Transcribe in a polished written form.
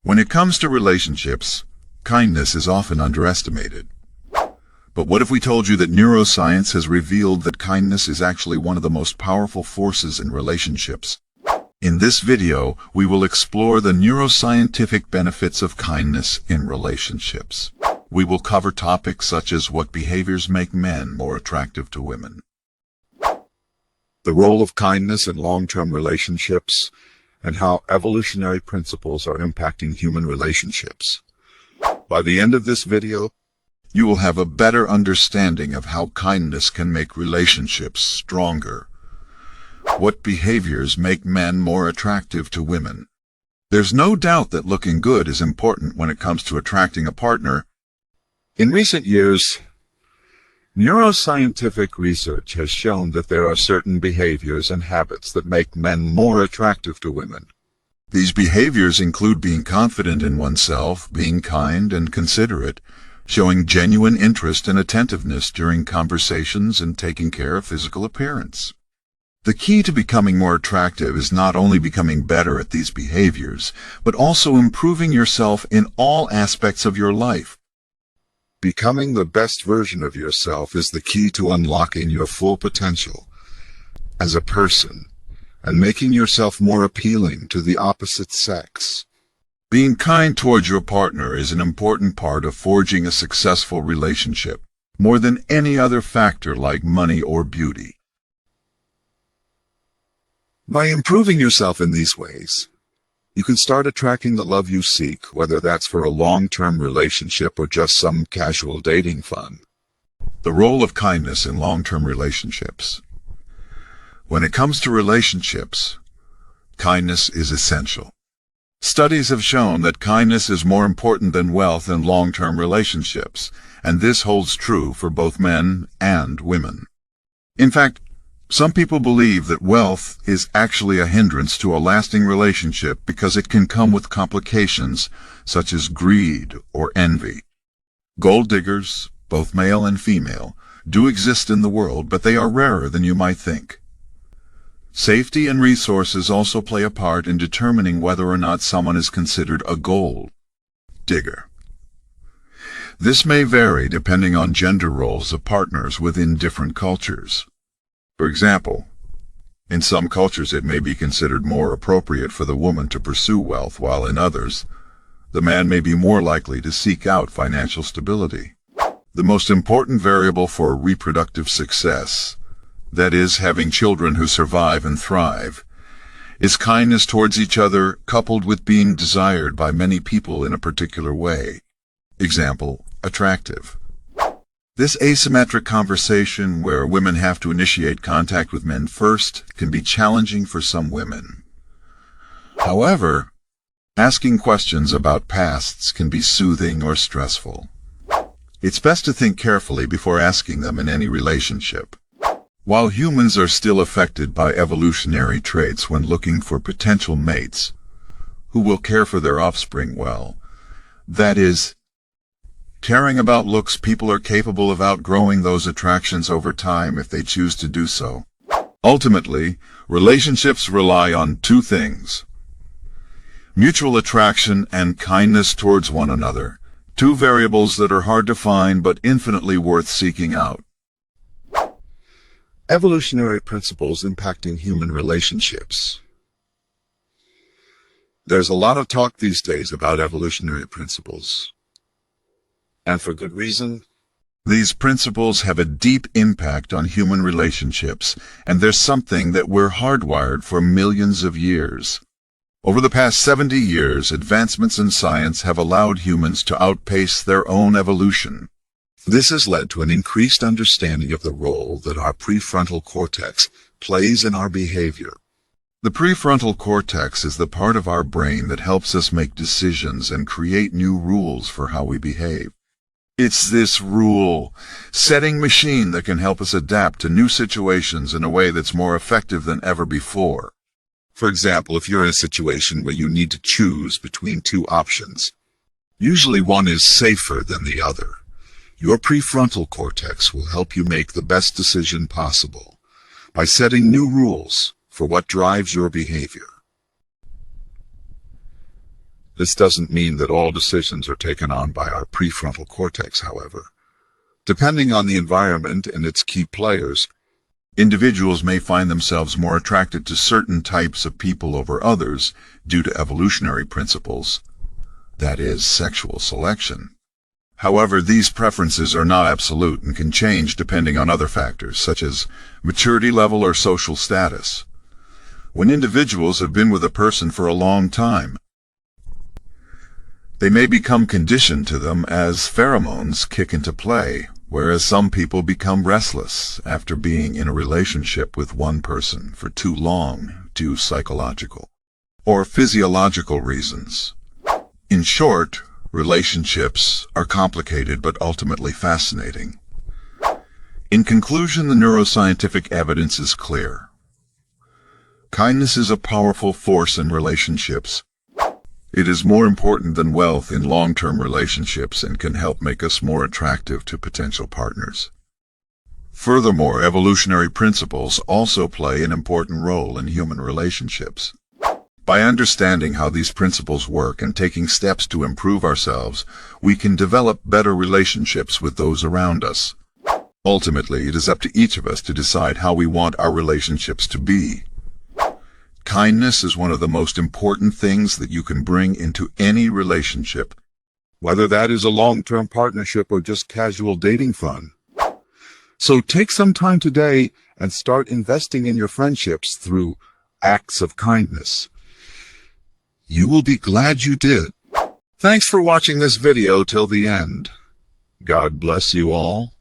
When it comes to relationships, kindness is often underestimated. But what if we told you that neuroscience has revealed that kindness is actually one of the most powerful forces in relationships? In this video, we will explore the neuroscientific benefits of kindness in relationships. We will cover topics such as what behaviors make men more attractive to women, the role of kindness in long-term relationships, and how evolutionary principles are impacting human relationships. By the end of this video, you will have a better understanding of how kindness can make relationships stronger. What behaviors make men more attractive to women? There's no doubt that looking good is important when it comes to attracting a partner. In recent years, neuroscientific research has shown that there are certain behaviors and habits that make men more attractive to women. These behaviors include being confident in oneself, being kind and considerate, showing genuine interest and attentiveness during conversations, and taking care of physical appearance. The key to becoming more attractive is not only becoming better at these behaviors, but also improving yourself in all aspects of your life. Becoming the best version of yourself is the key to unlocking your full potential as a person and making yourself more appealing to the opposite sex. Being kind towards your partner is an important part of forging a successful relationship, more than any other factor like money or beauty. By improving yourself in these ways, you can start attracting the love you seek, whether that's for a long-term relationship or just some casual dating fun. The role of kindness in long-term relationships. When it comes to relationships, kindness is essential. Studies have shown that kindness is more important than wealth in long-term relationships, and this holds true for both men and women. In fact, some people believe that wealth is actually a hindrance to a lasting relationship because it can come with complications such as greed or envy. Gold diggers, both male and female, do exist in the world, but they are rarer than you might think. Safety and resources also play a part in determining whether or not someone is considered a gold digger. This may vary depending on gender roles of partners within different cultures. For example, in some cultures it may be considered more appropriate for the woman to pursue wealth, while in others, the man may be more likely to seek out financial stability. The most important variable for reproductive success, that is, having children who survive and thrive, is kindness towards each other coupled with being desired by many people in a particular way. Example, attractive. This asymmetric conversation where women have to initiate contact with men first can be challenging for some women. However, asking questions about pasts can be soothing or stressful. It's best to think carefully before asking them in any relationship. While humans are still affected by evolutionary traits when looking for potential mates who will care for their offspring well, that is, caring about looks, people are capable of outgrowing those attractions over time if they choose to do so. Ultimately, relationships rely on two things: mutual attraction and kindness towards one another, two variables that are hard to find but infinitely worth seeking out. Evolutionary principles impacting human relationships. There's a lot of talk these days about evolutionary principles. And for good reason. These principles have a deep impact on human relationships, and they're something that we're hardwired for millions of years. Over the past 70 years, advancements in science have allowed humans to outpace their own evolution. This has led to an increased understanding of the role that our prefrontal cortex plays in our behavior. The prefrontal cortex is the part of our brain that helps us make decisions and create new rules for how we behave. It's this rule-setting machine that can help us adapt to new situations in a way that's more effective than ever before. For example, if you're in a situation where you need to choose between two options, usually one is safer than the other, your prefrontal cortex will help you make the best decision possible by setting new rules for what drives your behavior. This doesn't mean that all decisions are taken on by our prefrontal cortex, however. Depending on the environment and its key players, individuals may find themselves more attracted to certain types of people over others due to evolutionary principles, that is, sexual selection. However, these preferences are not absolute and can change depending on other factors, such as maturity level or social status. When individuals have been with a person for a long time, they may become conditioned to them as pheromones kick into play, whereas some people become restless after being in a relationship with one person for too long due to psychological or physiological reasons. In short, relationships are complicated but ultimately fascinating. In conclusion, the neuroscientific evidence is clear. Kindness is a powerful force in relationships. It is more important than wealth in long-term relationships and can help make us more attractive to potential partners. Furthermore, evolutionary principles also play an important role in human relationships. By understanding how these principles work and taking steps to improve ourselves, we can develop better relationships with those around us. Ultimately, it is up to each of us to decide how we want our relationships to be. Kindness is one of the most important things that you can bring into any relationship, whether that is a long-term partnership or just casual dating fun. So take some time today and start investing in your friendships through acts of kindness. You will be glad you did. Thanks for watching this video till the end. God bless you all.